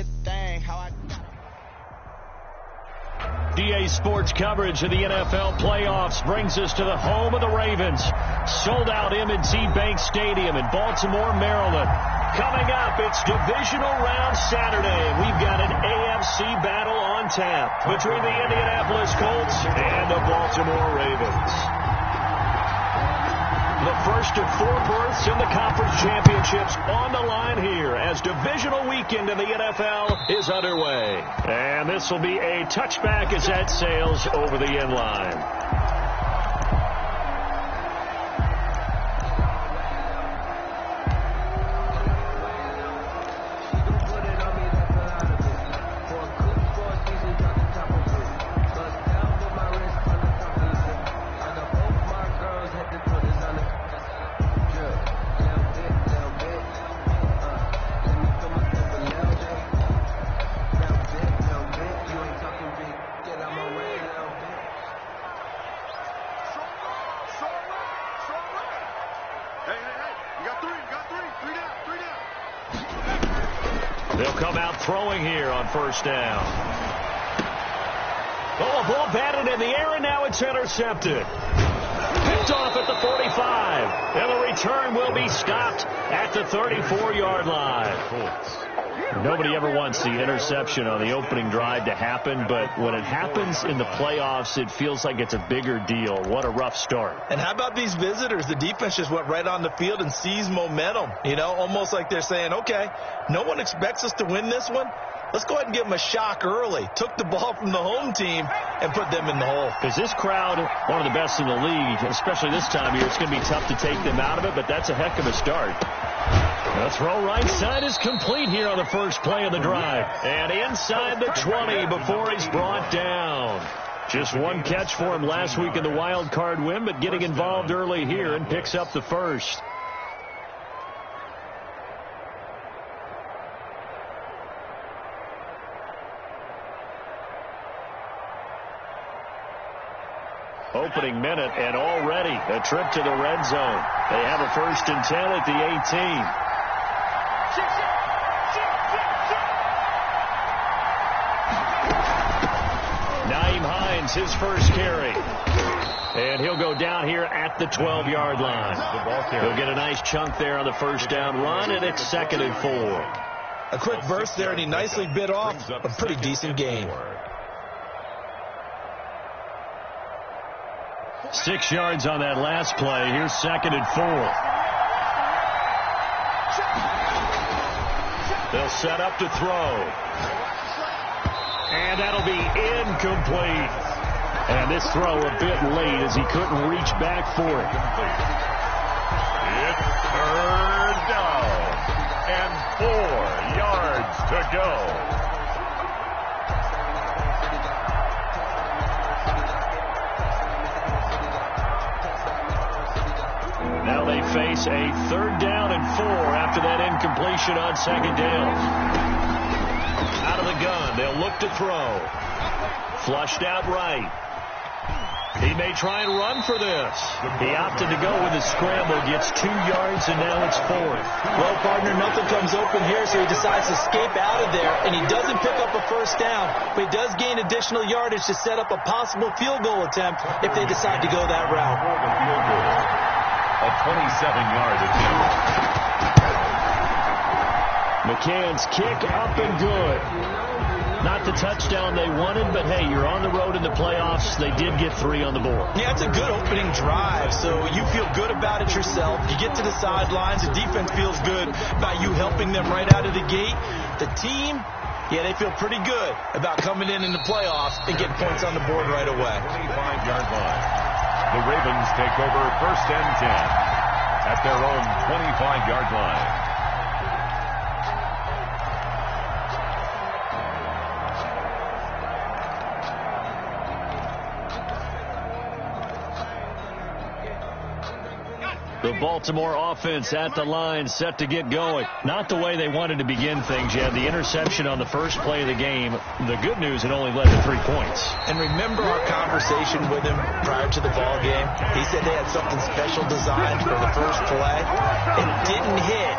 this thing, how I DA Sports coverage of the NFL playoffs brings us to the home of the Ravens. Sold out M&T Bank Stadium in Baltimore, Maryland. Coming up, it's divisional round Saturday. We've got an AFC battle on tap between the Indianapolis Colts and the Baltimore Ravens. The first of 4 berths in the conference championships on the line here as divisional weekend in the NFL is underway. And this will be a touchback as that sails over the end line. They'll come out throwing here on first down. Oh, a ball batted in the air, and now it's intercepted. Picked off at the 45. And the return will be stopped at the 34-yard line. Nobody ever wants the interception on the opening drive to happen, but when it happens in the playoffs, it feels like it's a bigger deal. What a rough start. And how about these visitors? The defense just went right on the field and seized momentum. You know, almost like they're saying, okay, no one expects us to win this one. Let's go ahead and give them a shock early. Took the ball from the home team and put them in the hole. Is this crowd one of the best in the league, especially this time of year? It's going to be tough to take them out of it, but that's a heck of a start. The throw right side is complete here on the first play of the drive. And inside the 20 before he's brought down. Just one catch for him last week in the wild card win, but getting involved early here and picks up the first. Opening minute, and already a trip to the red zone. They have a 1st and 10 at the 18. Nyheim Hines, his first carry. And he'll go down here at the 12-yard line. He'll get a nice chunk there on the first down run, and it's 2nd and 4. A quick burst there, and he nicely bit off a pretty decent gain. 6 yards on that last play. Here's 2nd and 4. They'll set up to throw. And that'll be incomplete. And this throw a bit late as he couldn't reach back for it. It's 3rd down and 4 yards to go. Now they face a 3rd down and 4 after that incompletion on 2nd down. Out of the gun, they'll look to throw. Flushed out right. He may try and run for this. He opted to go with his scramble, gets 2 yards, and now it's 4th. Well, partner, nothing comes open here, so he decides to escape out of there, and he doesn't pick up a 1st down, but he does gain additional yardage to set up a possible field goal attempt if they decide to go that route. A 27-yard attempt. McCann's kick up and good. Not the touchdown they wanted, but hey, you're on the road in the playoffs. They did get 3 on the board. Yeah, it's a good opening drive, so you feel good about it yourself. You get to the sidelines. The defense feels good about you helping them right out of the gate. The team, yeah, they feel pretty good about coming in the playoffs and getting points on the board right away. 25-yard line. The Ravens take over 1st and 10 at their own 25-yard line. The Baltimore offense at the line, set to get going. Not the way they wanted to begin things. You had the interception on the first play of the game. The good news, it only led to 3 points. And remember our conversation with him prior to the ball game? He said they had something special designed for the first play. It didn't hit.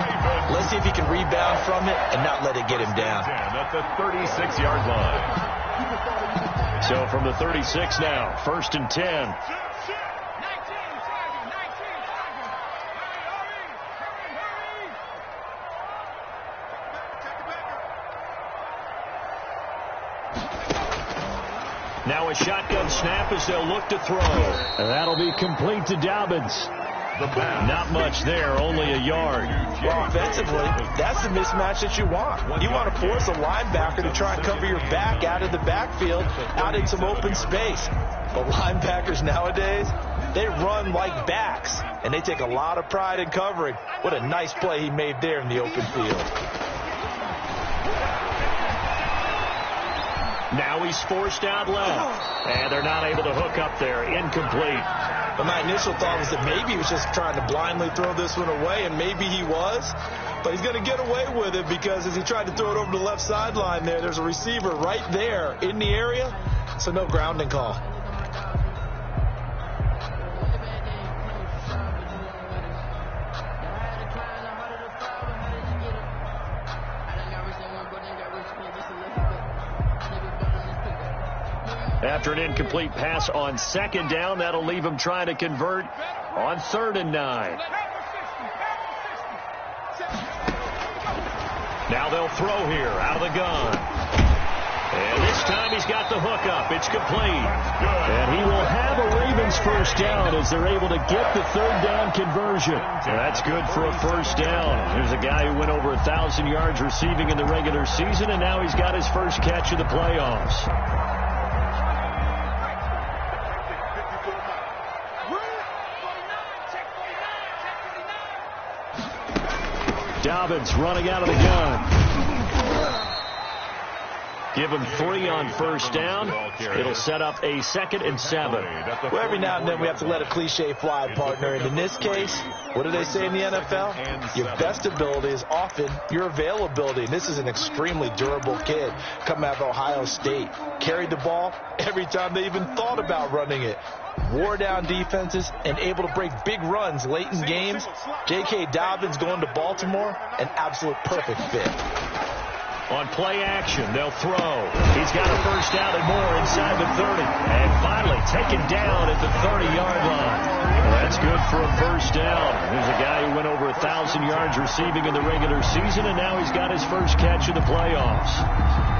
Let's see if he can rebound from it and not let it get him down. At the 36-yard line. So from the 36 now, 1st and 10. Now a shotgun snap as they'll look to throw. And that'll be complete to Dobbins. Not much there, only a yard. Well, offensively, that's the mismatch that you want. You want to force a linebacker to try and cover your back out of the backfield, out in some open space. But linebackers nowadays, they run like backs, and they take a lot of pride in covering. What a nice play he made there in the open field. Now he's forced out left, and they're not able to hook up there. Incomplete. But my initial thought was that maybe he was just trying to blindly throw this one away, and maybe he was. But he's going to get away with it because as he tried to throw it over the left sideline there's a receiver right there in the area, so no grounding call. After an incomplete pass on 2nd down, that'll leave him trying to convert on 3rd and 9. Now they'll throw here out of the gun. And this time he's got the hook up. It's complete. And he will have a Ravens 1st down as they're able to get the 3rd down conversion. That's good for a 1st down. There's a guy who went over 1,000 yards receiving in the regular season, and now he's got his first catch of the playoffs. Dobbins running out of the gun. Give him 3 on 1st down. It'll set up a 2nd and 7. Well, every now and then we have to let a cliche fly, partner. And in this case, what do they say in the NFL? Your best ability is often your availability. And this is an extremely durable kid coming out of Ohio State. Carried the ball every time they even thought about running it. Wore down defenses and able to break big runs late in games. J.K. Dobbins going to Baltimore, an absolute perfect fit. On play action, they'll throw. He's got a 1st down and more inside the 30. And finally taken down at the 30-yard line. That's good for a 1st down. There's a guy who went over 1,000 yards receiving in the regular season, and now he's got his first catch of the playoffs.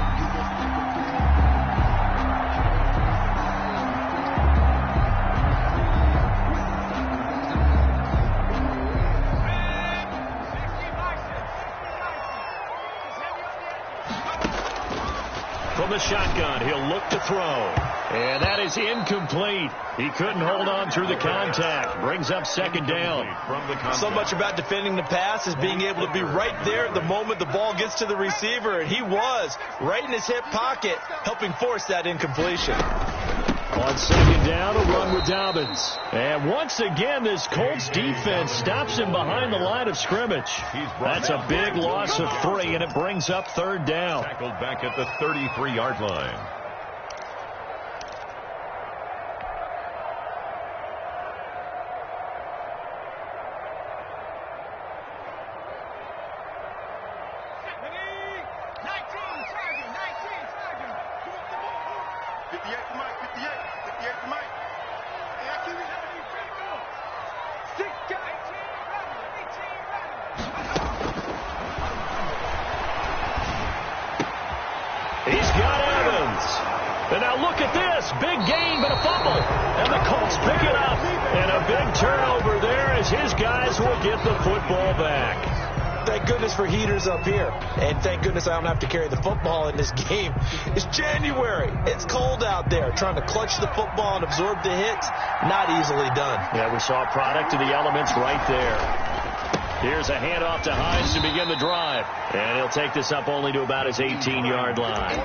From the shotgun, he'll look to throw. And that is incomplete. He couldn't hold on through the contact. Brings up 2nd down. So much about defending the pass is being able to be right there at the moment the ball gets to the receiver. And he was right in his hip pocket, helping force that incompletion. On 2nd down, a run with Dobbins. And once again, this Colts defense stops him behind the line of scrimmage. That's a big loss of 3, and it brings up 3rd down. Tackled back at the 33-yard line. He's got Evans. And now look at this. Big gain, but a fumble. And the Colts pick it up. And a big turnover there as his guys will get the football back. Thank goodness for heaters up here. And thank goodness I don't have to carry the football in this game. It's January. It's cold out there. Trying to clutch the football and absorb the hits, not easily done. Yeah, we saw a product of the elements right there. Here's a handoff to Hines to begin the drive. And he'll take this up only to about his 18-yard line.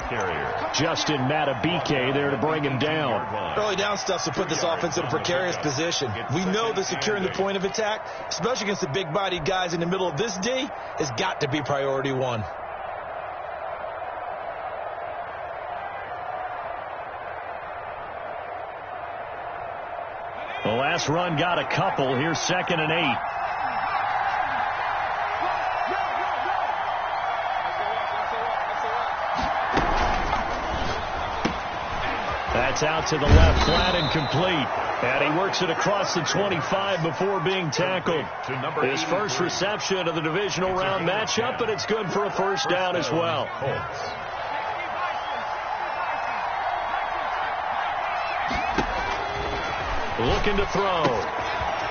Justin Matabike there to bring him down. Early down stuff to put this offense in a precarious position. We know that securing the point of attack, especially against the big-bodied guys in the middle of this D, has got to be priority 1. The last run got a couple. Here's 2nd and 8. That's out to the left, flat and complete. And he works it across the 25 before being tackled. His first reception of the divisional round matchup, and it's good for a first down as well. Looking to throw.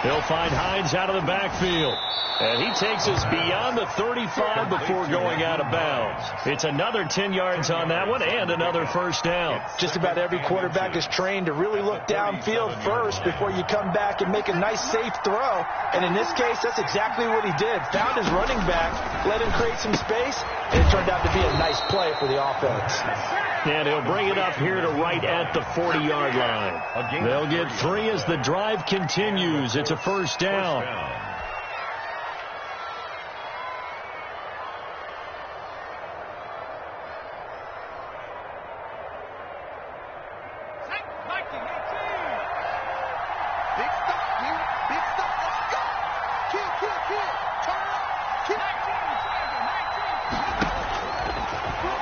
He'll find Hines out of the backfield. And he takes us beyond the 35 before going out of bounds. It's another 10 yards on that one and another first down. Just about every quarterback is trained to really look downfield first before you come back and make a nice, safe throw. And in this case, that's exactly what he did. Found his running back, let him create some space, and it turned out to be a nice play for the offense. And he'll bring it up here to right at the 40-yard line. They'll get 3 as the drive continues. It's a first down.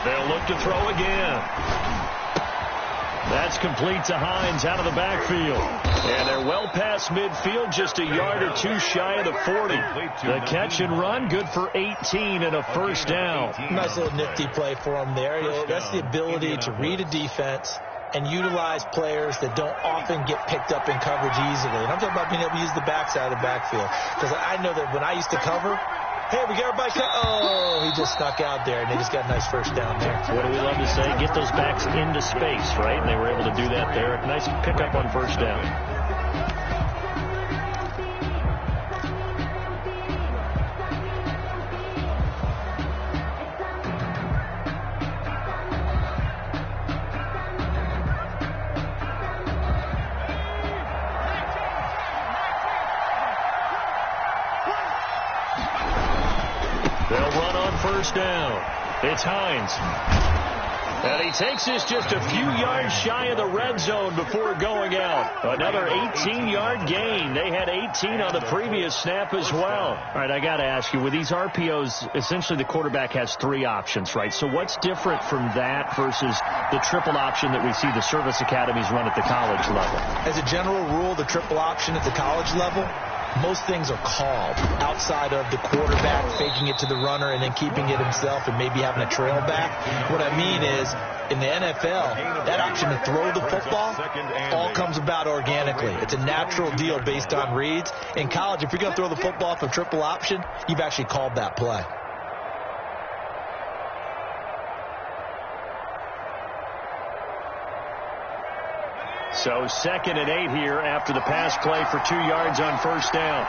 They'll look to throw again. That's complete to Hines out of the backfield. And they're well past midfield, just a yard or two shy of the 40. The catch and run, good for 18 and a first down. Nice little nifty play for him there. That's the ability to read a defense and utilize players that don't often get picked up in coverage easily. And I'm talking about being able to use the backside of the backfield. Because I know that when I used to cover, hey, we got everybody. Oh, he just snuck out there, and they just got a nice first down there. What do we love to say? Get those backs into space, right? And they were able to do that there. Nice pickup on first down. First down. It's Hines. And he takes this just a few yards shy of the red zone before going out. Another 18-yard gain. They had 18 on the previous snap as well. All right, I got to ask you, with these RPOs, essentially the quarterback has 3 options, right? So what's different from that versus the triple option that we see the service academies run at the college level? As a general rule, the triple option at the college level, most things are called outside of the quarterback faking it to the runner and then keeping it himself and maybe having a trail back. What I mean is, in the NFL, that option to throw the football all comes about organically. It's a natural deal based on reads. In college, if you're going to throw the football off a triple option, you've actually called that play. So 2nd and 8 here after the pass play for 2 yards on first down.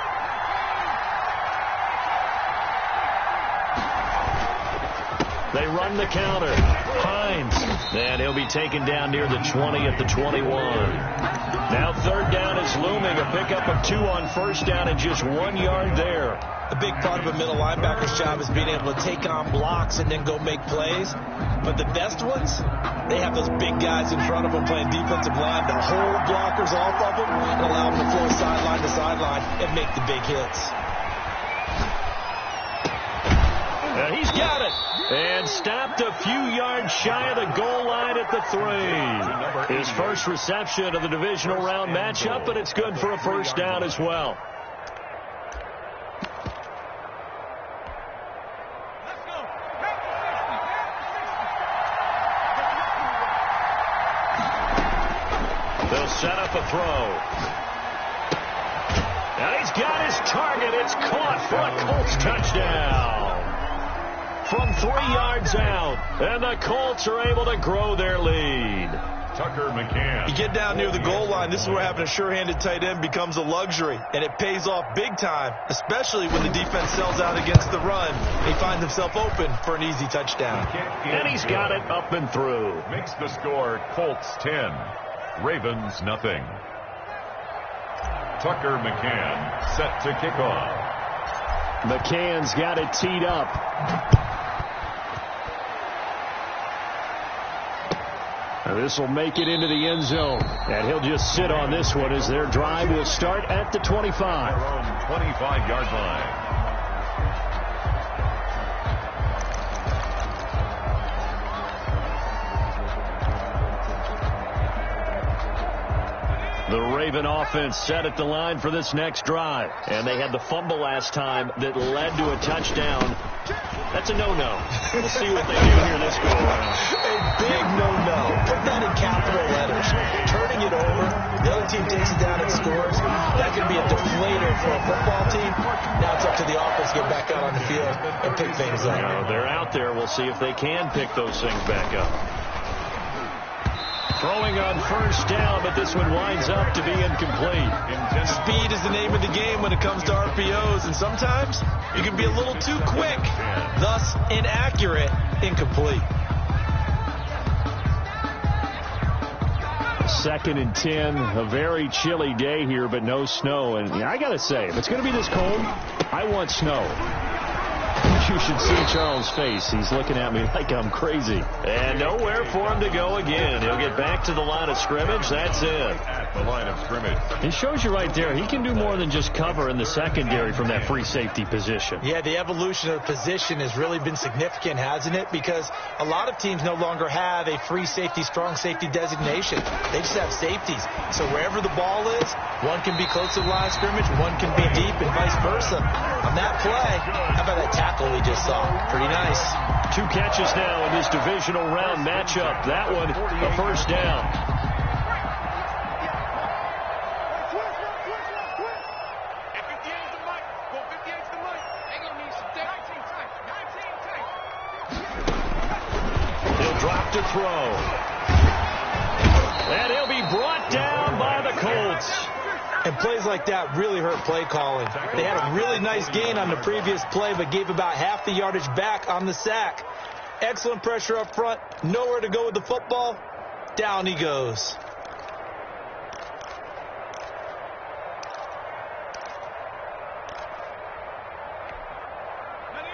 They run the counter. Hines. And he'll be taken down near the 20 at the 21. Now 3rd down is looming. A pickup of 2 on first down and just 1 yard there. A big part of a middle linebacker's job is being able to take on blocks and then go make plays. But the best ones, they have those big guys in front of them playing defensive line to hold blockers off of them and allow them to flow sideline to sideline and make the big hits. He's got it. And stopped a few yards shy of the goal line at the 3. His first reception of the divisional round matchup, but it's good for a first down as well. They'll set up a throw. And he's got his target. It's caught for a Colts touchdown. From 3 yards out. And the Colts are able to grow their lead. Tucker McCann. You get down near the goal line, this is where having a sure-handed tight end becomes a luxury. And it pays off big time, especially when the defense sells out against the run. He finds himself open for an easy touchdown. And he's got it up and through. Makes the score Colts 10, Ravens nothing. Tucker McCann set to kick off. McCann's got it teed up. This will make it into the end zone. And he'll just sit on this one as their drive will start at the 25. Their own 25-yard line. The Raven offense set at the line for this next drive. And they had the fumble last time that led to a touchdown. That's a no-no. We'll see what they do here this go around. A big no-no. Put that in capital letters. Turning it over. The other team takes it down and scores. That could be a deflator for a football team. Now it's up to the offense to get back out on the field and pick things up. They're out there. We'll see if they can pick those things back up. Throwing on first down, but this one winds up to be incomplete. Speed is the name of the game when it comes to RPOs, and sometimes you can be a little too quick, thus inaccurate, incomplete. 2nd and 10, a very chilly day here, but no snow. And I got to say, if it's going to be this cold, I want snow. You should see Charles' face. He's looking at me like I'm crazy. And nowhere for him to go again. He'll get back to the line of scrimmage. That's it. At the line of scrimmage. He shows you right there. He can do more than just cover in the secondary from that free safety position. Yeah, the evolution of the position has really been significant, hasn't it? Because a lot of teams no longer have a free safety, strong safety designation. They just have safeties. So wherever the ball is, one can be close to the line of scrimmage, one can be deep, and vice versa. On that play, how about that tackle we just saw? Pretty nice. 2 catches now in this divisional round matchup. That one, a first down. He'll drop to throw. And he'll be brought down by the Colts. And plays like that really hurt play calling. They had a really nice gain on the previous play, but gave about half the yardage back on the sack. Excellent pressure up front. Nowhere to go with the football. Down he goes.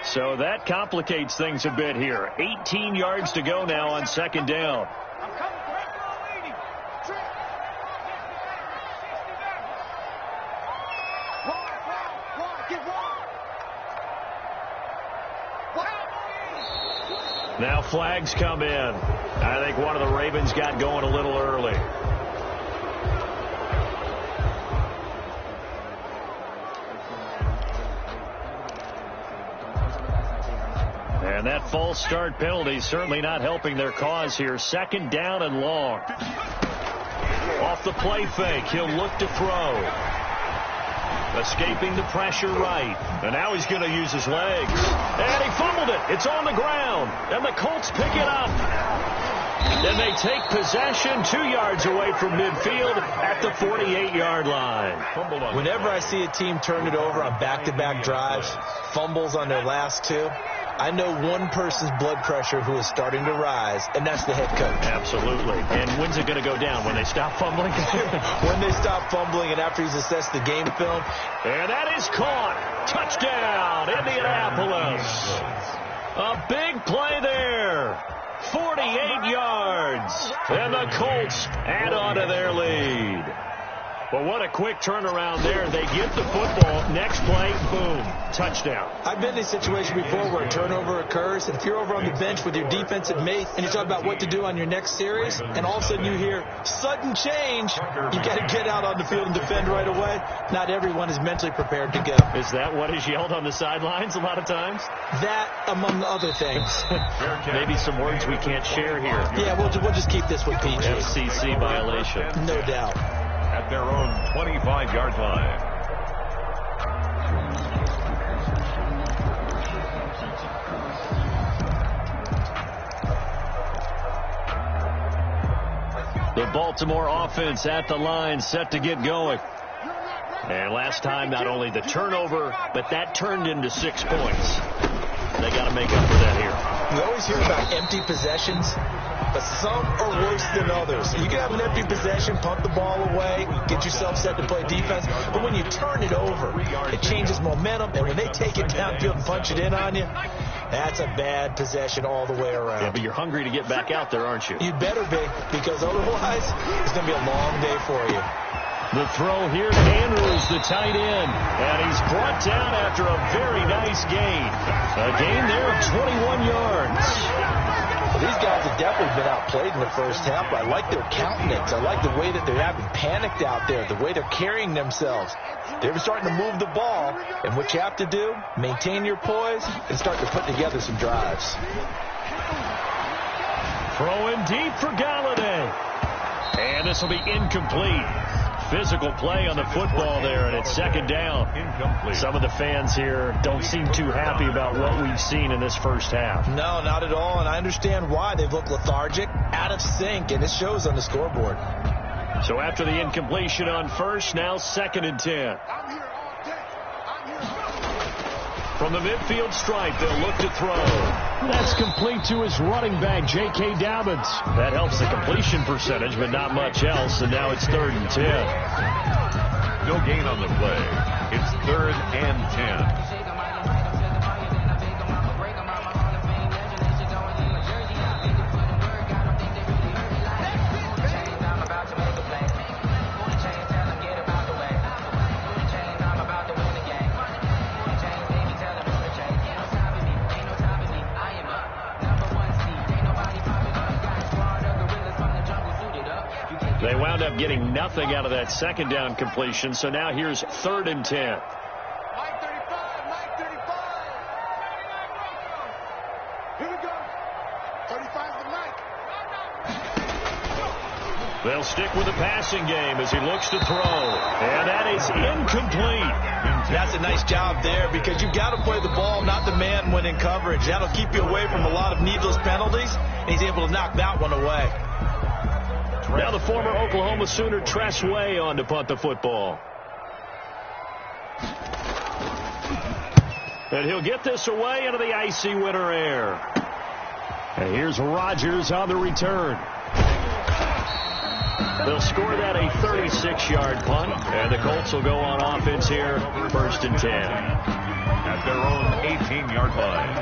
So that complicates things a bit here. 18 yards to go now on 2nd down. Now flags come in. I think one of the Ravens got going a little early. And that false start penalty certainly not helping their cause here. 2nd down and long. Off the play fake, he'll look to throw. Escaping the pressure right. And now he's going to use his legs. And he fumbled it. It's on the ground. And the Colts pick it up. Then they take possession 2 yards away from midfield at the 48-yard line. Whenever I see a team turn it over on back-to-back drives, fumbles on their last 2, I know one person's blood pressure who is starting to rise, and that's the head coach. Absolutely. And when's it going to go down? When they stop fumbling? When they stop fumbling and after he's assessed the game film. And that is caught. Touchdown, Indianapolis. A big play there. 48 yards. And the Colts add on to their lead. But what a quick turnaround there. They get the football. Next play, boom, touchdown. I've been in a situation before where a turnover occurs, and if you're over on the bench with your defensive mate and you talk about what to do on your next series, and all of a sudden you hear sudden change, you got to get out on the field and defend right away. Not everyone is mentally prepared to go. Is that what is yelled on the sidelines a lot of times? That, among other things. Maybe some words we can't share here. Yeah, we'll just keep this with PG. FCC violation. No doubt. At their own 25-yard line. The Baltimore offense at the line, set to get going. And last time, not only the turnover, but that turned into 6 points. They got to make up for that here. You always hear about empty possessions, but some are worse than others. You can have an empty possession, pump the ball away, get yourself set to play defense, but when you turn it over, it changes momentum, and when they take it downfield and punch it in on you, that's a bad possession all the way around. Yeah, but you're hungry to get back out there, aren't you? You better be, because otherwise, it's going to be a long day for you. The throw here to Andrews, the tight end. And he's brought down after a very nice gain. A gain there of 21 yards. Well, these guys have definitely been outplayed in the first half, but I like their countenance. I like the way that they're having panicked out there, the way they're carrying themselves. They're starting to move the ball, and what you have to do, maintain your poise and start to put together some drives. Throw in deep for Galladay. And this will be incomplete. Physical play on the football there, and it's second down. Incomplete. Some of the fans here don't seem too happy about what we've seen in this first half. No, not at all, and I understand why. They've looked lethargic, out of sync, and it shows on the scoreboard. So after the incompletion on first, now 2nd and 10. From the midfield stripe, they'll look to throw. That's complete to his running back, J.K. Dobbins. That helps the completion percentage, but not much else, and now it's 3rd and 10. No gain on the play. It's 3rd and 10. They wound up getting nothing out of that second down completion, so now here's 3rd and 10. Mike 35. Here we go. 35 to Mike. They'll stick with the passing game as he looks to throw. And that is incomplete. That's a nice job there because you've got to play the ball, not the man when in coverage. That'll keep you away from a lot of needless penalties, and he's able to knock that one away. Now the former Oklahoma Sooner Tress Way on to punt the football. And he'll get this away into the icy winter air. And here's Rodgers on the return. They'll score that a 36-yard punt, and the Colts will go on offense here, 1st and 10. At their own 18-yard line.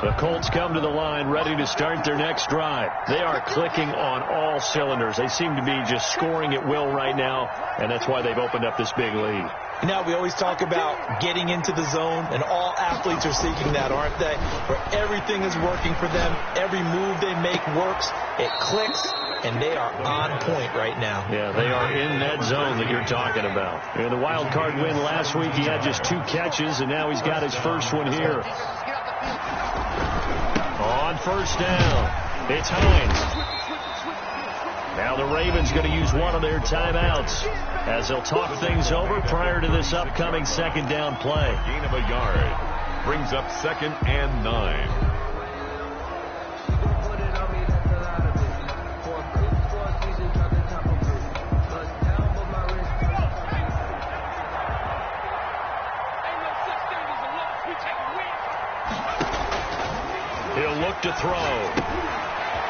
The Colts come to the line ready to start their next drive. They are clicking on all cylinders. They seem to be just scoring at will right now, and that's why they've opened up this big lead. You know, we always talk about getting into the zone, and all athletes are seeking that, aren't they? Where everything is working for them. Every move they make works. It clicks, and they are on point right now. Yeah, they are in that zone that you're talking about. And the wild card win last week, he had just 2 catches, and now he's got his first one here. On first down, it's Hines. Now the Ravens going to use one of their timeouts as they'll talk things over prior to this upcoming second down play. Gain of a yard brings up 2nd and 9. He'll look to throw.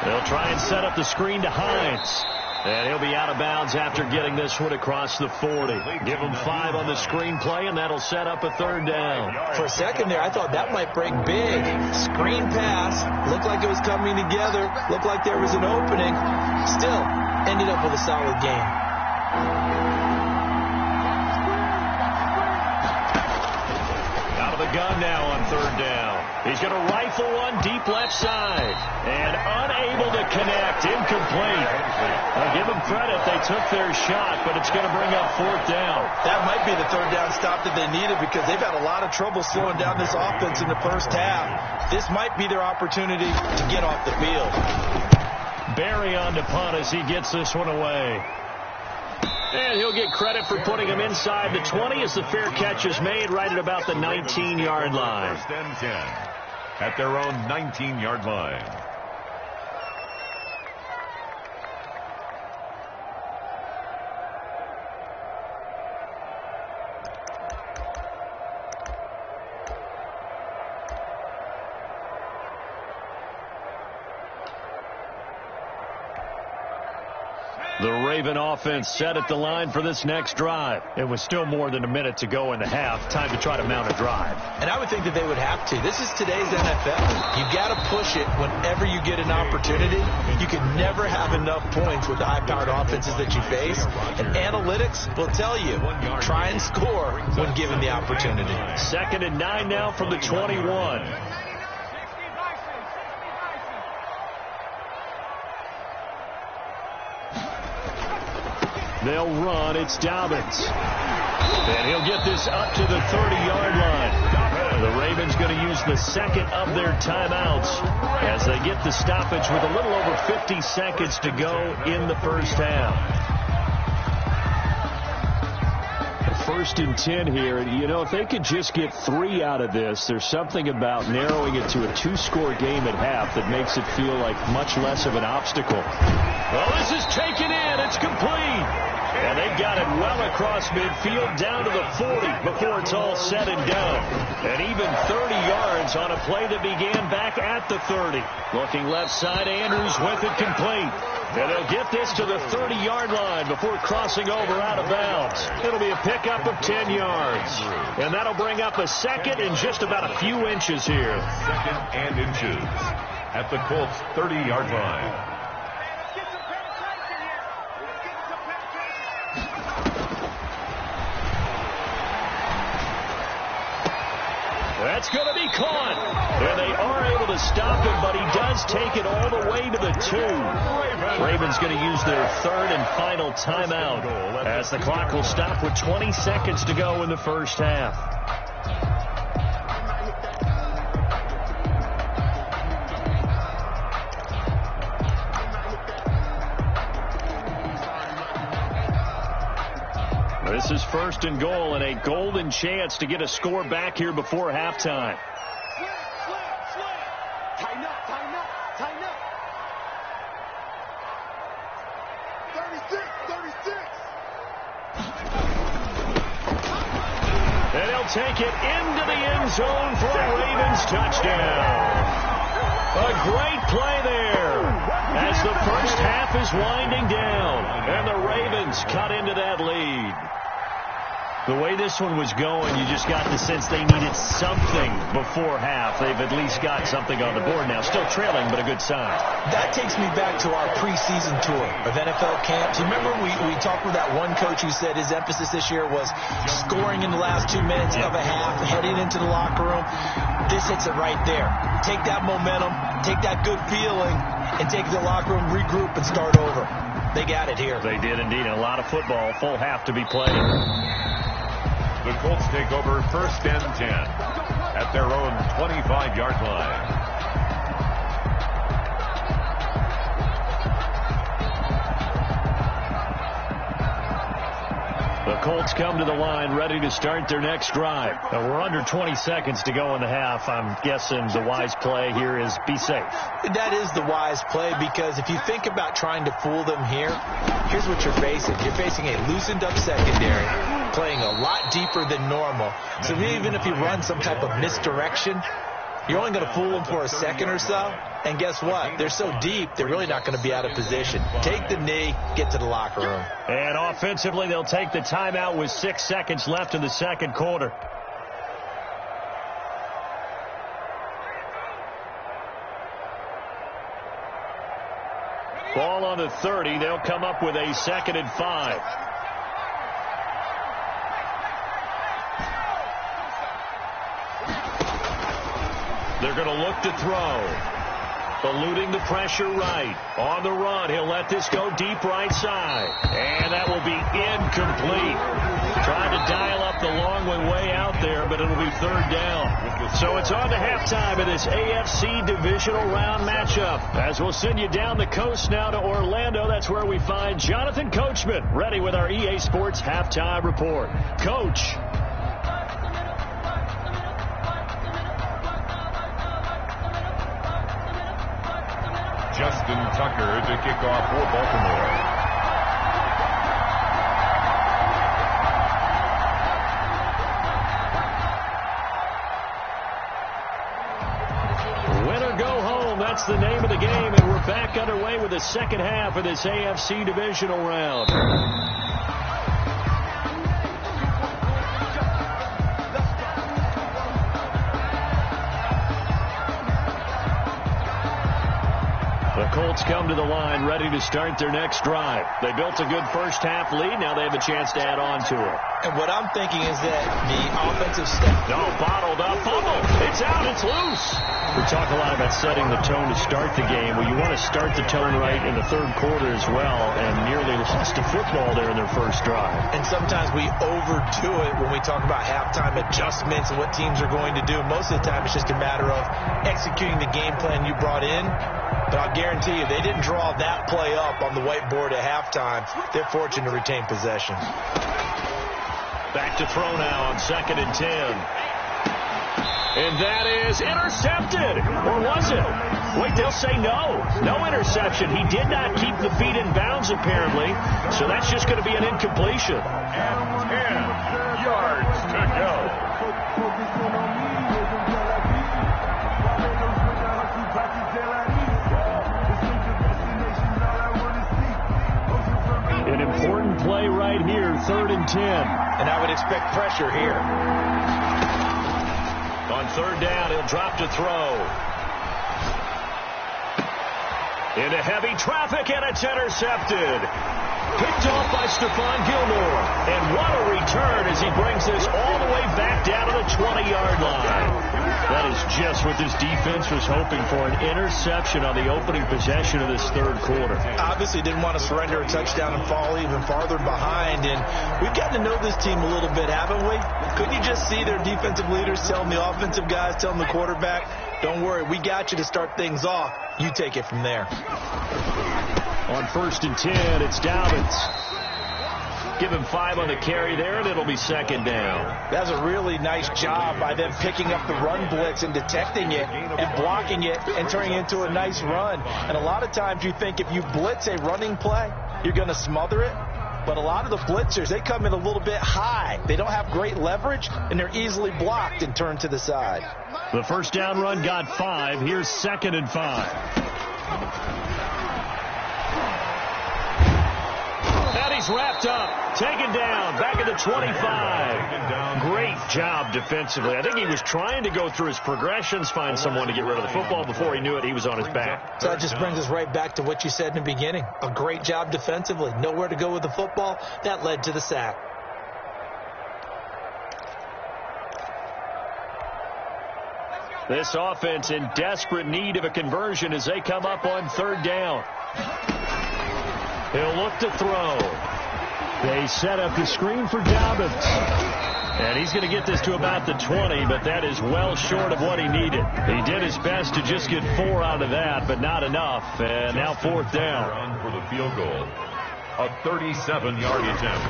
They'll try and set up the screen to Hines. And he'll be out of bounds after getting this one across the 40. Give him 5 on the screen play, and that'll set up a 3rd down. For a second there, I thought that might break big. Screen pass. Looked like it was coming together. Looked like there was an opening. Still, ended up with a solid game. Out of the gun now on 3rd down. He's going to rifle one deep left side. And unable to connect. Incomplete. I'll give them credit. They took their shot, but it's going to bring up 4th down. That might be the 3rd down stop that they needed because they've had a lot of trouble slowing down this offense in the first half. This might be their opportunity to get off the field. Barry on to punt as he gets this one away. And he'll get credit for putting him inside the 20 as the fair catch is made right at about the 19-yard line. 1st and 10 at their own 19-yard line. The Raven offense set at the line for this next drive. It was still more than a minute to go in the half. Time to try to mount a drive. And I would think that they would have to. This is today's NFL. You've got to push it whenever you get an opportunity. You can never have enough points with the high-powered offenses that you face. And analytics will tell you, try and score when given the opportunity. 2nd and 9 now from the 21. They'll run. It's Dobbins. And he'll get this up to the 30-yard line. The Ravens going to use the second of their timeouts as they get the stoppage with a little over 50 seconds to go in the first half. First and 10 here. You know, if they could just get 3 out of this, there's something about narrowing it to a 2-score game at half that makes it feel like much less of an obstacle. Well, this is taken in. It's complete. And they've got it well across midfield down to the 40 before it's all said and done. And even 30 yards on a play that began back at the 30. Looking left side, Andrews with it complete. And they'll get this to the 30-yard line before crossing over out of bounds. It'll be a pickup of 10 yards. And that'll bring up a second and just about a few inches here. Second and inches at the Colts' 30-yard line. That's going to be caught. And they are able to stop him, but he does take it all the way to the 2. Ravens going to use their third and final timeout as the clock will stop with 20 seconds to go in the first half. This is first and goal and a golden chance to get a score back here before halftime. Tighten up. 36. And he'll take it into the end zone for a Ravens touchdown. A great play there as the first half is winding down. And the Ravens cut into that lead. The way this one was going, you just got the sense they needed something before half. They've at least got something on the board now. Still trailing, but a good sign. That takes me back to our preseason tour of NFL camps. Remember we talked with that one coach who said his emphasis this year was scoring in the last 2 minutes of a half, heading into the locker room. This hits it right there. Take that momentum, take that good feeling, and take it to the locker room, regroup, and start over. They got it here. They did indeed. A lot of football, full half to be played. The Colts take over first and 10 at their own 25-yard line. The Colts come to the line ready to start their next drive. Now we're under 20 seconds to go in the half. I'm guessing the wise play here is be safe. That is the wise play because if you think about trying to fool them here, here's what you're facing. You're facing a loosened up secondary, playing a lot deeper than normal. So even if you run some type of misdirection, you're only going to fool them for a second or so. And guess what? They're so deep, they're really not going to be out of position. Take the knee, get to the locker room. And offensively, they'll take the timeout with 6 seconds left in the second quarter. Ball on the 30. They'll come up with a 2nd and 5. They're going to look to throw. Eluding the pressure right. On the run, he'll let this go deep right side. And that will be incomplete. Trying to dial up the long one way out there, but it'll be third down. So it's on to halftime of this AFC divisional round matchup. As we'll send you down the coast now to Orlando. That's where we find Jonathan Coachman, ready with our EA Sports halftime report. Coach. Justin Tucker to kick off for Baltimore. Win or go home, that's the name of the game, and we're back underway with the second half of this AFC divisional round. The Colts come to the line ready to start their next drive. They built a good first-half lead. Now they have a chance to add on to it. And what I'm thinking is that the offensive step. No, bottled up. Fumble. It's out. It's loose. We talk a lot about setting the tone to start the game. Well, you want to start the tone right in the third quarter as well, and nearly lost a football there in their first drive. And sometimes we overdo it when we talk about halftime adjustments and what teams are going to do. Most of the time, it's just a matter of executing the game plan you brought in. But I'll guarantee you, they didn't draw that play up on the whiteboard at halftime. They're fortunate to retain possession. Back to throw now on 2nd and 10. And that is intercepted. Or was it? Wait, they'll say no. No interception. He did not keep the feet in bounds, apparently. So that's just going to be an incompletion. And 10 yards to go. An important play right here, 3rd and 10. And I would expect pressure here. On 3rd down, he'll drop to throw. Into heavy traffic, and it's intercepted. Picked off by Stephon Gilmore. And what a return as he brings this all the way back down to the 20-yard line. That is just what this defense was hoping for, an interception on the opening possession of this third quarter. Obviously didn't want to surrender a touchdown and fall even farther behind. And we've gotten to know this team a little bit, haven't we? Couldn't you just see their defensive leaders telling the offensive guys, telling the quarterback, don't worry, we got you to start things off. You take it from there. On 1st and 10, it's Dobbins. Give him 5 on the carry there, and it'll be 2nd down. That's a really nice job by them picking up the run blitz and detecting it and blocking it and turning it into a nice run. And a lot of times you think if you blitz a running play, you're going to smother it. But a lot of the blitzers, they come in a little bit high. They don't have great leverage, and they're easily blocked and turned to the side. The first down run got 5. Here's 2nd and 5. And he's wrapped up, taken down, back at the 25. Great job defensively. I think he was trying to go through his progressions, find someone to get rid of the football. Before he knew it, he was on his back. So that just brings us right back to what you said in the beginning. A great job defensively. Nowhere to go with the football. That led to the sack. This offense in desperate need of a conversion as they come up on 3rd down. He'll look to throw. They set up the screen for Dobbins. And he's going to get this to about the 20, but that is well short of what he needed. He did his best to just get 4 out of that, but not enough. And now 4th down. For the field goal. A 37-yard attempt.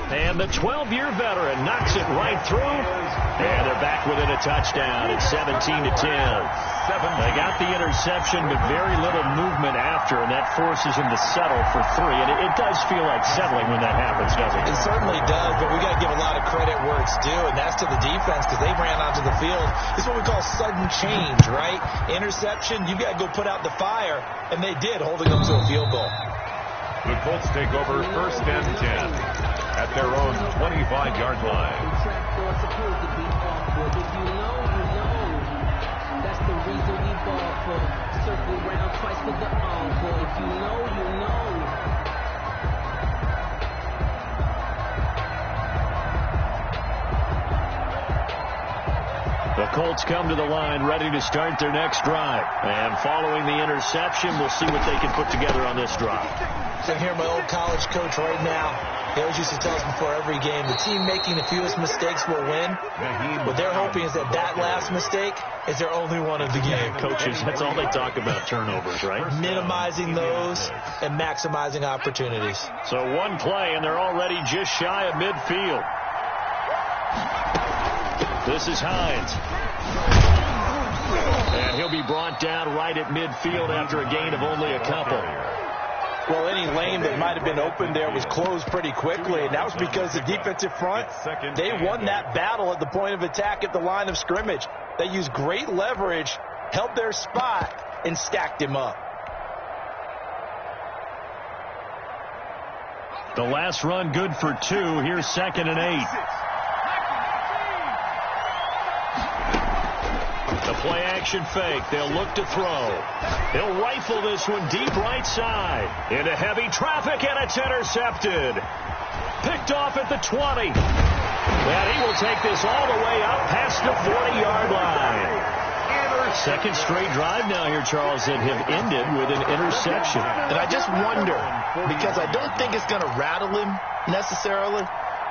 And the 12-year veteran knocks it right through. And they're back within a touchdown. It's 17-10. They got the interception, but very little movement after, and that forces him to settle for 3. And it does feel like settling when that happens, doesn't it? It certainly does, but we got to give a lot of credit where it's due, and that's to the defense because they ran onto the field. This is what we call sudden change, right? Interception, you got to go put out the fire, and they did, holding them to a field goal. The Colts take over 1st and 10 at their own 25-yard line. That's the reason we ball for. Circle round twice with the encore. If you know, you know. The Colts come to the line ready to start their next drive. And following the interception, we'll see what they can put together on this drive. I can hear my old college coach right now. He always used to tell us before every game, the team making the fewest mistakes will win. What they're hoping is that that last mistake is their only one of the game. Coaches, that's all they talk about, turnovers, right? Minimizing those and maximizing opportunities. So one play, and they're already just shy of midfield. This is Hines. And he'll be brought down right at midfield after a gain of only a couple. Well, any lane that might have been open there was closed pretty quickly, and that was because the defensive front, they won that battle at the point of attack at the line of scrimmage. They used great leverage, held their spot, and stacked him up. The last run good for 2. Here's 2nd and 8. The Play action fake. They'll look to throw. He'll rifle this one deep right side. Into heavy traffic, and it's intercepted. Picked off at the 20. And he will take this all the way up past the 40-yard line. Second straight drive now here, Charles, that have ended with an interception. And I just wonder, because I don't think it's going to rattle him necessarily,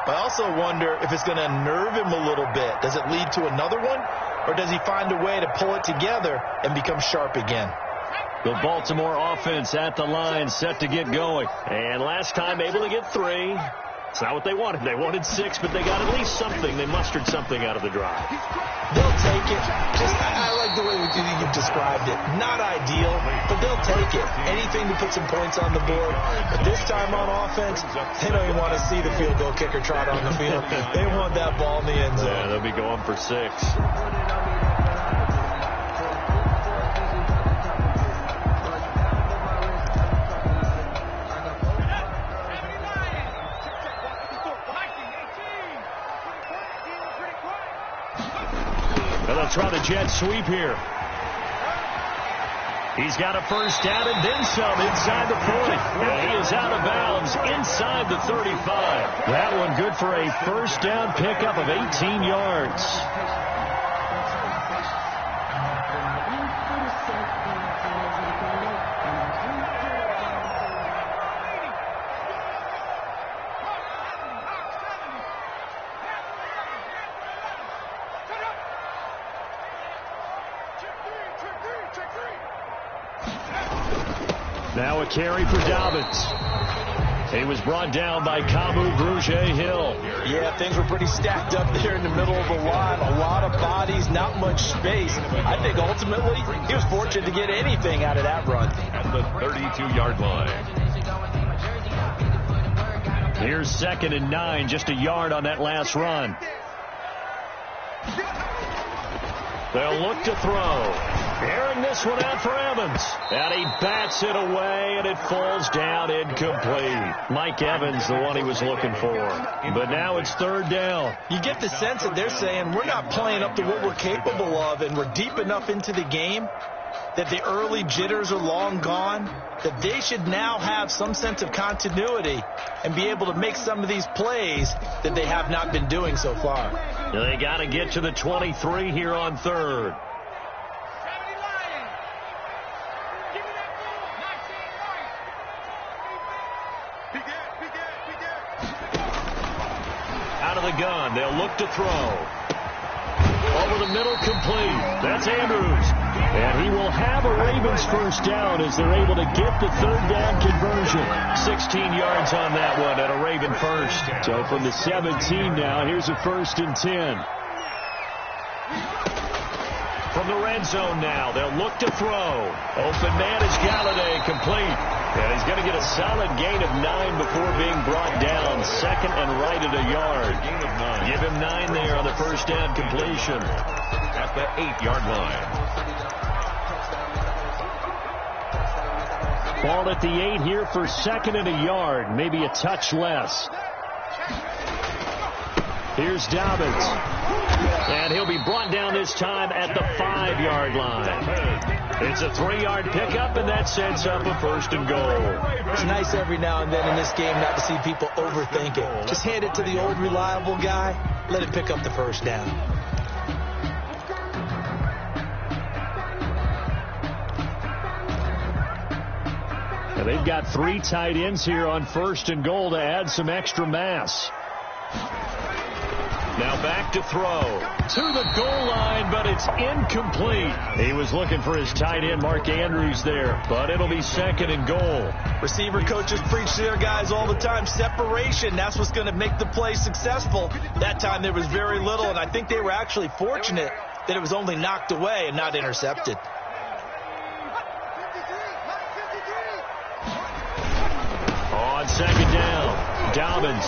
but I also wonder if it's going to unnerve him a little bit. Does it lead to another one, or does he find a way to pull it together and become sharp again? The Baltimore offense at the line, set to get going. And last time able to get 3. It's not what they wanted. They wanted 6, but they got at least something. They mustered something out of the drive. They'll take it. I like the way you described it. Not ideal, but they'll take it. Anything to put some points on the board. But this time on offense, they don't even want to see the field goal kicker trot on the field. They want that ball in the end zone. Yeah, they'll be going for 6. They'll try the jet sweep here. He's got a first down and then some inside the 40. And he is out of bounds inside the 35. That one good for a first down pickup of 18 yards. Now a carry for Dobbins. He was brought down by Kamu Grugier-Hill. Yeah, things were pretty stacked up there in the middle of the line. A lot of bodies, not much space. I think ultimately he was fortunate to get anything out of that run. At the 32-yard line. Here's 2nd and 9, just a yard on that last run. They'll look to throw. Airing this one out for Evans. And he bats it away, and it falls down incomplete. Mike Evans, the one he was looking for. But now it's 3rd down. You get the sense that they're saying we're not playing up to what we're capable of, and we're deep enough into the game that the early jitters are long gone, that they should now have some sense of continuity and be able to make some of these plays that they have not been doing so far. They got to get to the 23 here on 3rd. Out of the gun, they'll look to throw. Over the middle, complete. That's Andrews. And he will have a Ravens first down as they're able to get the 3rd down conversion. 16 yards on that one at a Raven first. So from the 17 now, here's a 1st and 10. From the red zone now, they'll look to throw. Open man is Galladay, complete. And he's going to get a solid gain of 9 before being brought down. 2nd and right at a yard. Give him 9 there on the first down completion. At the 8-yard line. Ball at the 8 here for 2nd and a yard. Maybe a touch less. Here's Dobbins. And he'll be brought down this time at the 5-yard line. It's a 3-yard pickup, and that sets up a 1st and goal. It's nice every now and then in this game not to see people overthink it. Just hand it to the old reliable guy. Let it pick up the first down. And they've got 3 tight ends here on 1st and goal to add some extra mass. Now back to throw. To the goal line, but it's incomplete. He was looking for his tight end, Mark Andrews, there. But it'll be 2nd and goal. Receiver coaches preach to their guys all the time. Separation, that's what's going to make the play successful. That time there was very little, and I think they were actually fortunate that it was only knocked away and not intercepted. On 2nd down, Dobbins.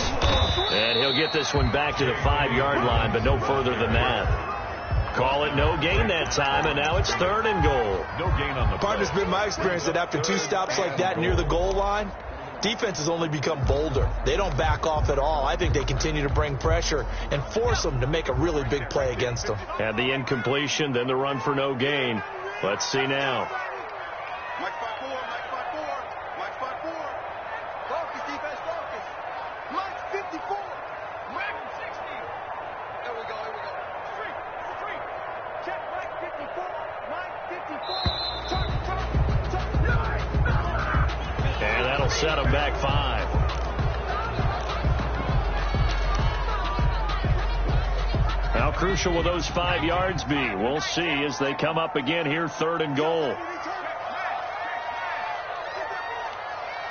And he'll get this one back to the 5-yard line, but no further than that. Call it no gain that time, and now it's 3rd and goal. No gain on the play. Partner's been my experience that after 2 stops like that near the goal line, defense has only become bolder. They don't back off at all. I think they continue to bring pressure and force them to make a really big play against them. Had the incompletion, then the run for no gain. Let's see now. Mike 5-4, Mike 5-4, Mike 5-4. Focus, defense, focus. Mike 54, Mike 60. There we go, here we go. Street. Check Mike 54, Mike 54. Tuck. And that'll set them back 5. How crucial will those 5 yards be? We'll see as they come up again here, 3rd and goal.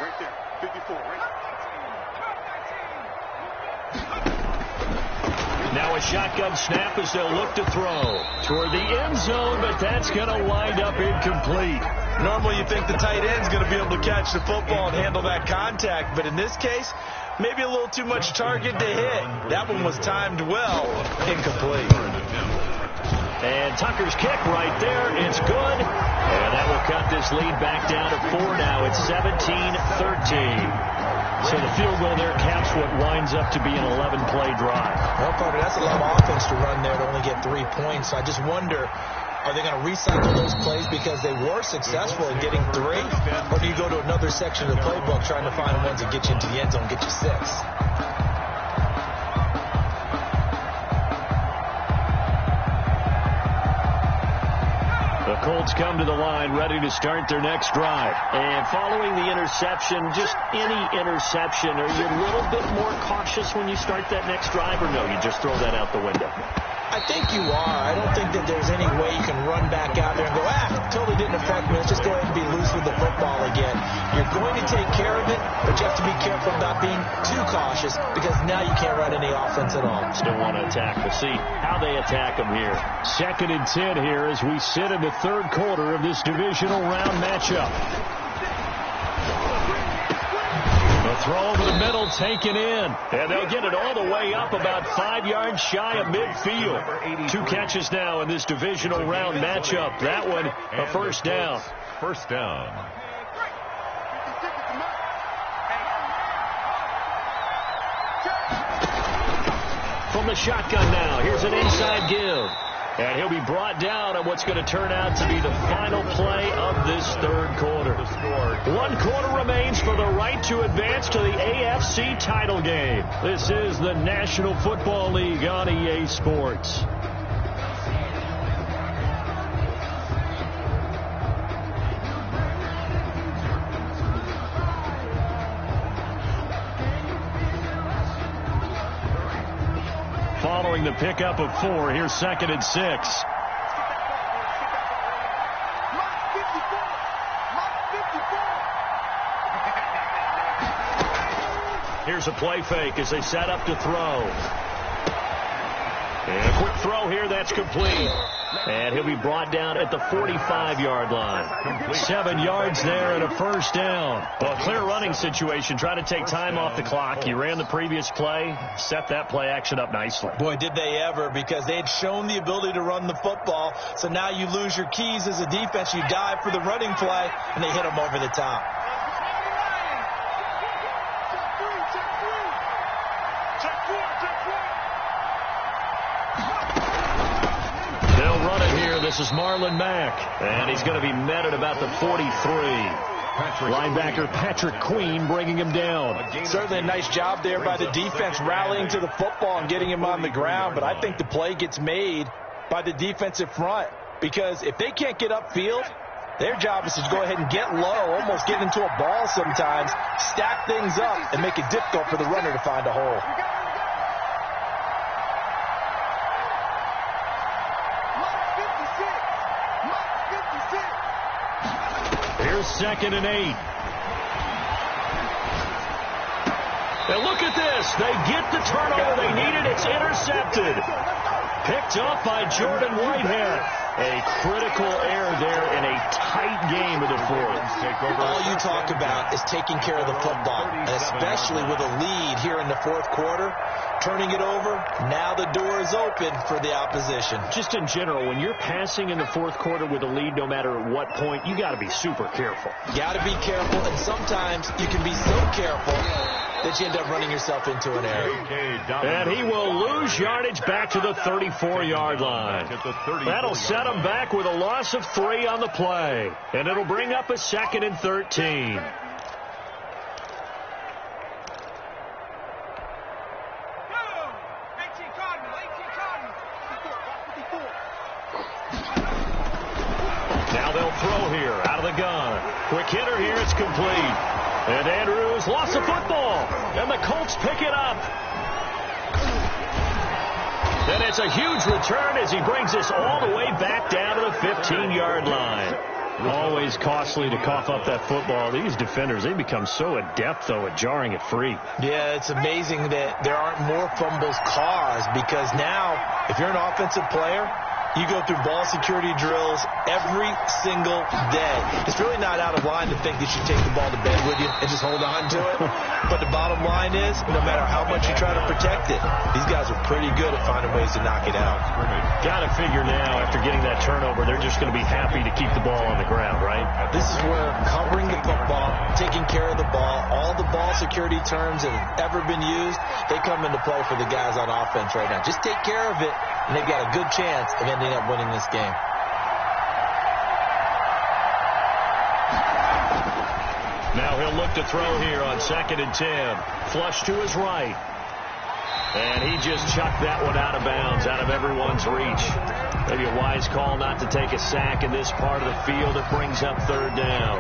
Right there, 54, right? Now a shotgun snap as they'll look to throw toward the end zone, but that's going to wind up incomplete. Normally you think the tight end's going to be able to catch the football and handle that contact, but in this case, maybe a little too much target to hit. That one was timed well. Incomplete. And Tucker's kick right there. It's good. And that will cut this lead back down to 4 now. It's 17-13. So the field goal there caps what winds up to be an 11-play drive. Well, Carter, that's a lot of offense to run there to only get 3 points. I just wonder, are they going to recycle those plays because they were successful in getting 3? Or do you go to another section of the playbook trying to find ones that get you into the end zone, get you 6? The Colts come to the line ready to start their next drive. And following the interception, just any interception, are you a little bit more cautious when you start that next drive, or no, you just throw that out the window? I think you are. I don't think that there's any way you can run back out there and go, totally didn't affect me. Let's just go ahead and be loose with the football again. You're going to take care of it, but you have to be careful about being too cautious because now you can't run any offense at all. Still want to attack. We'll see how they attack them here. 2nd and 10 here as we sit in the 3rd quarter of this divisional round matchup. The throw over the middle taken in. And they'll get it all the way up about 5 yards shy of midfield. 2 catches now in this divisional round matchup. That one, a first down. First down. From the shotgun now, here's an inside give. And he'll be brought down on what's going to turn out to be the final play of this 3rd quarter. 1 quarter remains for the right to advance to the AFC title game. This is the National Football League on EA Sports. Following the pickup of 4, here's 2nd and 6. Here's a play fake as they set up to throw. And a quick throw here, that's complete. And he'll be brought down at the 45-yard line. 7 yards there and a first down. Well, a clear running situation, trying to take time off the clock. He ran the previous play, set that play action up nicely. Boy, did they ever, because they had shown the ability to run the football. So now you lose your keys as a defense. You dive for the running play, and they hit them over the top. This is Marlon Mack, and he's going to be met at about the 43. Linebacker Patrick Queen bringing him down. Certainly a nice job there by the defense rallying to the football and getting him on the ground, but I think the play gets made by the defensive front because if they can't get upfield, their job is to go ahead and get low, almost get into a ball sometimes, stack things up, and make it difficult for the runner to find a hole. Here's 2nd and 8. And look at this. They get the turnover they needed. It's intercepted. Picked off by Jordan Whitehead. A critical error there in a tight game of the fourth. All you talk about is taking care of the football, and especially with a lead here in the fourth quarter. Turning it over, now the door is open for the opposition. Just in general, when you're passing in the fourth quarter with a lead, no matter at what point, you got to be super careful. Got to be careful, and sometimes you can be so careful that you end up running yourself into an error. And he will lose yardage back to the 34-yard line. That'll set him back with a loss of 3 on the play. And it'll bring up a 2nd and 13. Now they'll throw here out of the gun. Quick hitter here, it's complete. And Andrews lost the football. And the Colts pick it up. And it's a huge return as he brings us all the way back down to the 15-yard line. Always costly to cough up that football. These defenders, they become so adept, though, at jarring it free. Yeah, it's amazing that there aren't more fumbles caused, because now, if you're an offensive player, you go through ball security drills every single day. It's really not out of line to think that you take the ball to bed with you and just hold on to it. But the bottom line is, no matter how much you try to protect it, these guys are pretty good at finding ways to knock it out. Got to figure now, after getting that turnover, they're just going to be happy to keep the ball on the ground, right? This is where covering the football, taking care of the ball, all the ball security terms that have ever been used, they come into play for the guys on offense right now. Just take care of it, and they've got a good chance of ending up winning this game. Now he'll look to throw here on 2nd and 10. Flush to his right. And he just chucked that one out of bounds, out of everyone's reach. Maybe a wise call not to take a sack in this part of the field. It brings up 3rd down.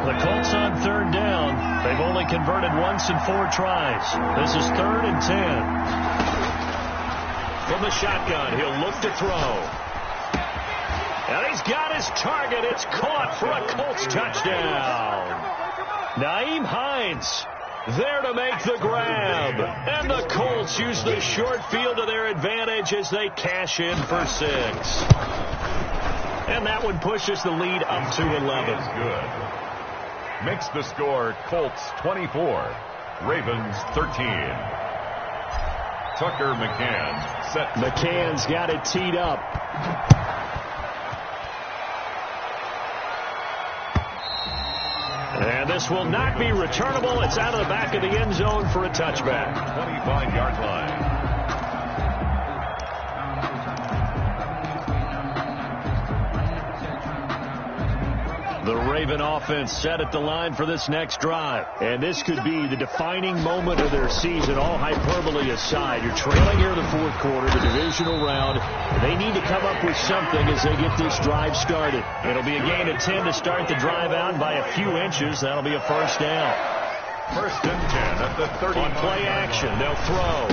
The Colts on 3rd down. They've only converted once in 4 tries. This is 3rd and 10. From the shotgun, he'll look to throw. And he's got his target. It's caught for a Colts touchdown. Nyheim Hines there to make the grab. And the Colts use the short field to their advantage as they cash in for 6. And that one pushes the lead up to 11. Good. Makes the score Colts 24, Ravens 13. Tucker McCann set. McCann's got it teed up. And this will not be returnable. It's out of the back of the end zone for a touchback. 25-yard line. The Raven offense set at the line for this next drive. And this could be the defining moment of their season, all hyperbole aside. You're trailing here in the fourth quarter, the divisional round. They need to come up with something as they get this drive started. It'll be a gain of 10 to start the drive out by a few inches. That'll be a 1st down. 1st and 10 at the 30. On play action, they'll throw.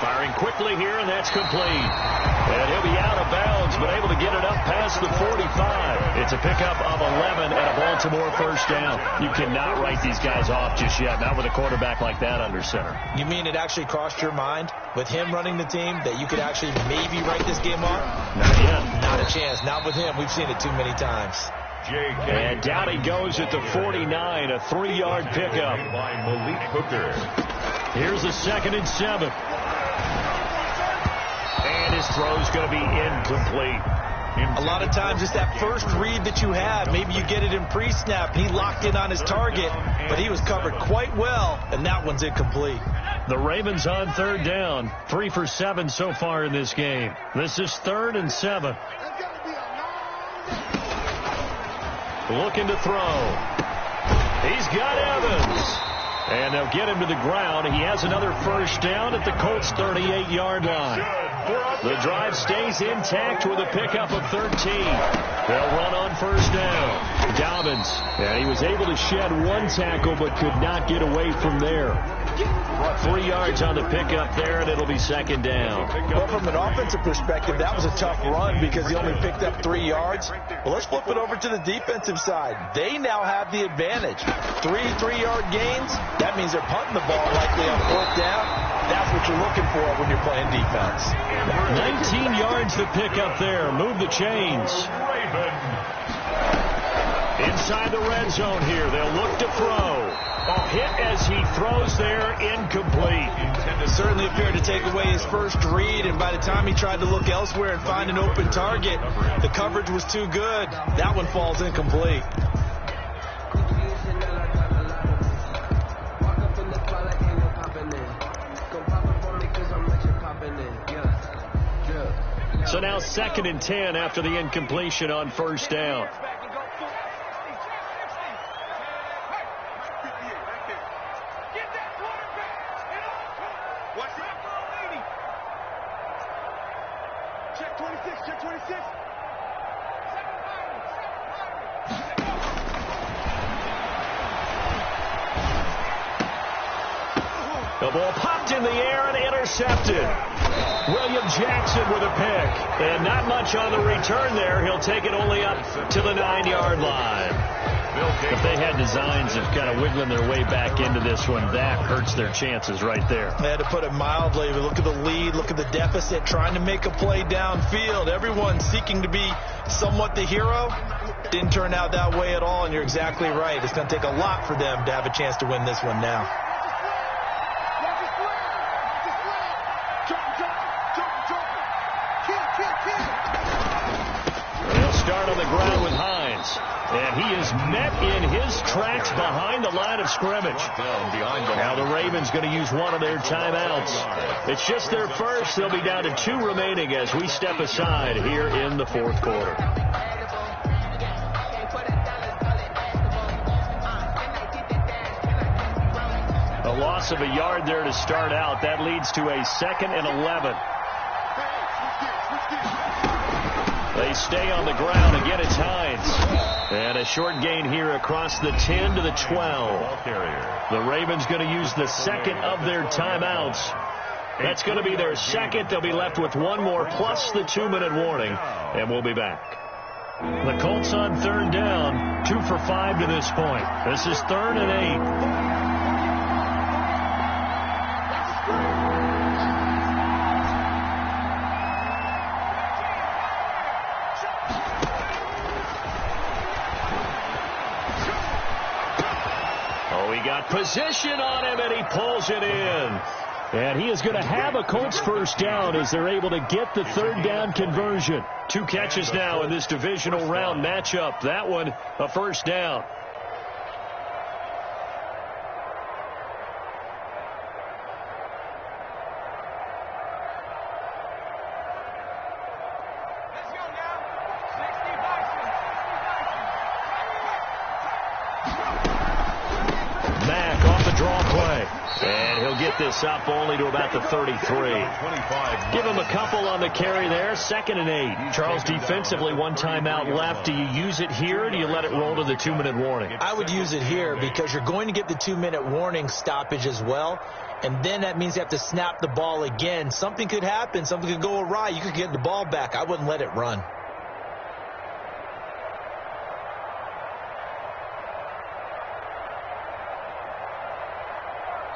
Firing quickly here, and that's complete. And he'll be out of bounds, but able to get it up past the 45. It's a pickup of 11 and a Baltimore 1st down. You cannot write these guys off just yet, not with a quarterback like that under center. You mean it actually crossed your mind, with him running the team, that you could actually maybe write this game off? Not yet. Not a chance. Not with him. We've seen it too many times. And down he goes at the 49, a 3-yard pickup. By Malik Hooker. Here's a 2nd and 7. And his throw's going to be incomplete. A lot of times it's that first read that you have. Maybe you get it in pre-snap. He locked in on his target, but he was covered quite well, and that one's incomplete. The Ravens on 3rd down. 3 for 7 so far in this game. This is 3rd and 7. Looking to throw. He's got Evans. And they'll get him to the ground. He has another 1st down at the Colts' 38-yard line. The drive stays intact with a pickup of 13. They'll run on 1st down. Dobbins. And he was able to shed one tackle but could not get away from there. 3 yards on the pickup there, and it'll be second down. Well, from an offensive perspective, that was a tough run because he only picked up 3 yards. Well, let's flip it over to the defensive side. They now have the advantage. 3-3-yard gains, that means they're punting the ball likely on 4th down. That's what you're looking for when you're playing defense. 19 yards to pick up there. Move the chains. Inside the red zone here. They'll look to throw. A hit as he throws there, incomplete. It certainly appeared to take away his first read, and by the time he tried to look elsewhere and find an open target, the coverage was too good. That one falls incomplete. So now 2nd and 10 after the incompletion on 1st down. The ball popped in the air and intercepted. William Jackson with a pick. And not much on the return there. He'll take it only up to the 9-yard line. If they had designs of kind of wiggling their way back into this one, that hurts their chances right there. They had to put it mildly. Look at the lead. Look at the deficit. Trying to make a play downfield. Everyone seeking to be somewhat the hero. Didn't turn out that way at all, and you're exactly right. It's going to take a lot for them to have a chance to win this one now. They'll start on the ground with Hines. And he is met in his tracks behind the line of scrimmage. Now the Ravens going to use one of their timeouts. It's just their first. They'll be down to 2 remaining as we step aside here in the 4th quarter. A loss of a yard there to start out. That leads to a 2nd and 11. They stay on the ground. Again, it's Hines. And a short gain here across the 10 to the 12. The Ravens going to use the 2nd of their timeouts. That's going to be their 2nd. They'll be left with 1 more plus the 2-minute warning. And we'll be back. The Colts on 3rd down. 2 for 5 to this point. This is 3rd and 8. Position on him, and he pulls it in. And he is going to have a Colts first down as they're able to get the 3rd down conversion. 2 catches now in this divisional round matchup. That one, a first down. This up only to about the 33. Give him a couple on the carry there. 2nd and 8. Charles, defensively, 1 timeout left. Do you use it here, or do you let it roll to the 2-minute warning? I would use it here because you're going to get the 2-minute warning stoppage as well. And then that means you have to snap the ball again. Something could happen. Something could go awry. You could get the ball back. I wouldn't let it run.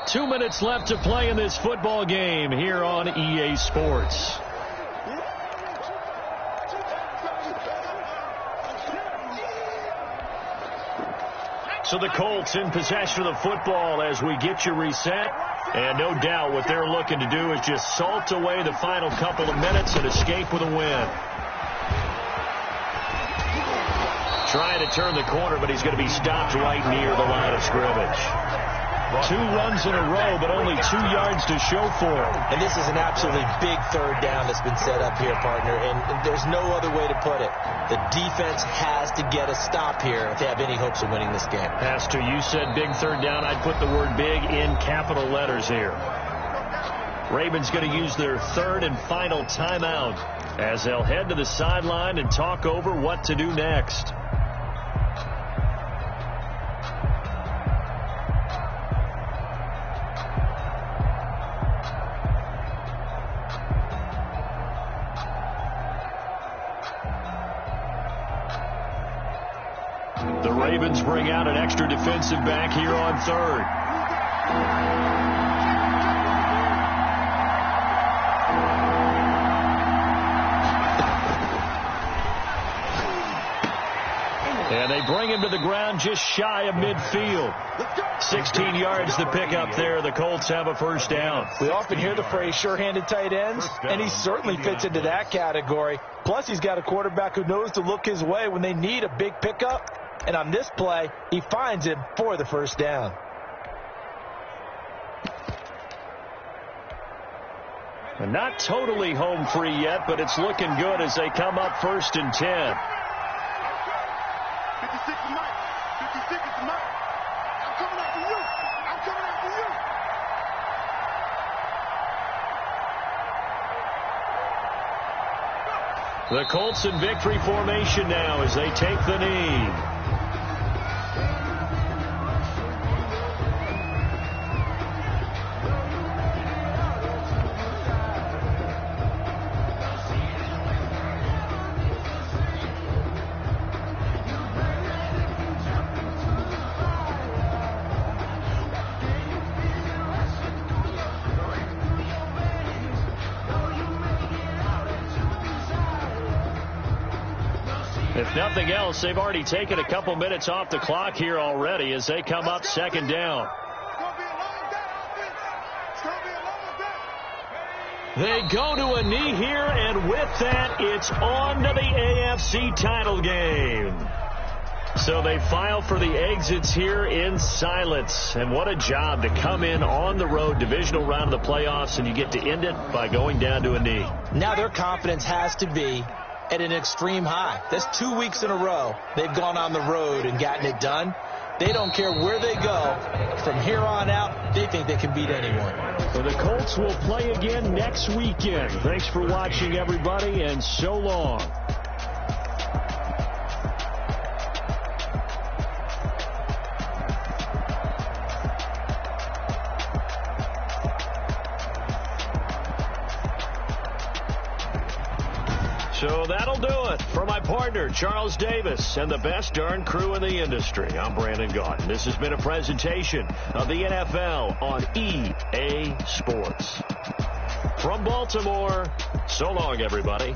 Two minutes left to play in this football game here on EA Sports. So the Colts in possession of the football as we get you reset. And no doubt what they're looking to do is just salt away the final couple of minutes and escape with a win. Trying to turn the corner, but he's going to be stopped right near the line of scrimmage. 2 runs in a row, but only 2 yards to show for it. And this is an absolutely big 3rd down that's been set up here, partner. And there's no other way to put it. The defense has to get a stop here if they have any hopes of winning this game. Has to. You said big 3rd down. I'd put the word big in capital letters here. Ravens going to use their 3rd and final timeout as they'll head to the sideline and talk over what to do next. The Ravens bring out an extra defensive back here on third. And they bring him to the ground just shy of midfield. 16 yards to pick up there. The Colts have a first down. We often hear the phrase sure-handed tight ends, and he certainly fits into that category. Plus, he's got a quarterback who knows to look his way when they need a big pickup. And on this play, he finds him for the first down. And not totally home free yet, but it's looking good as they come up 1st and 10. 56 is Mike. 56 is Mike. I'm coming after you. I'm coming after you. The Colts in victory formation now as they take the knee. If nothing else, they've already taken a couple minutes off the clock here already as they come up 2nd down. They go to a knee here, and with that, it's on to the AFC title game. So they file for the exits here in silence. And what a job to come in on the road, divisional round of the playoffs, and you get to end it by going down to a knee. Now their confidence has to be at an extreme high. That's 2 weeks in a row they've gone on the road and gotten it done. They don't care where they go. From here on out, they think they can beat anyone. So the Colts will play again next weekend. Thanks for watching, everybody, and so long. So that'll do it. For my partner, Charles Davis, and the best darn crew in the industry, I'm Brandon Gaudin. This has been a presentation of the NFL on EA Sports. From Baltimore, so long, everybody.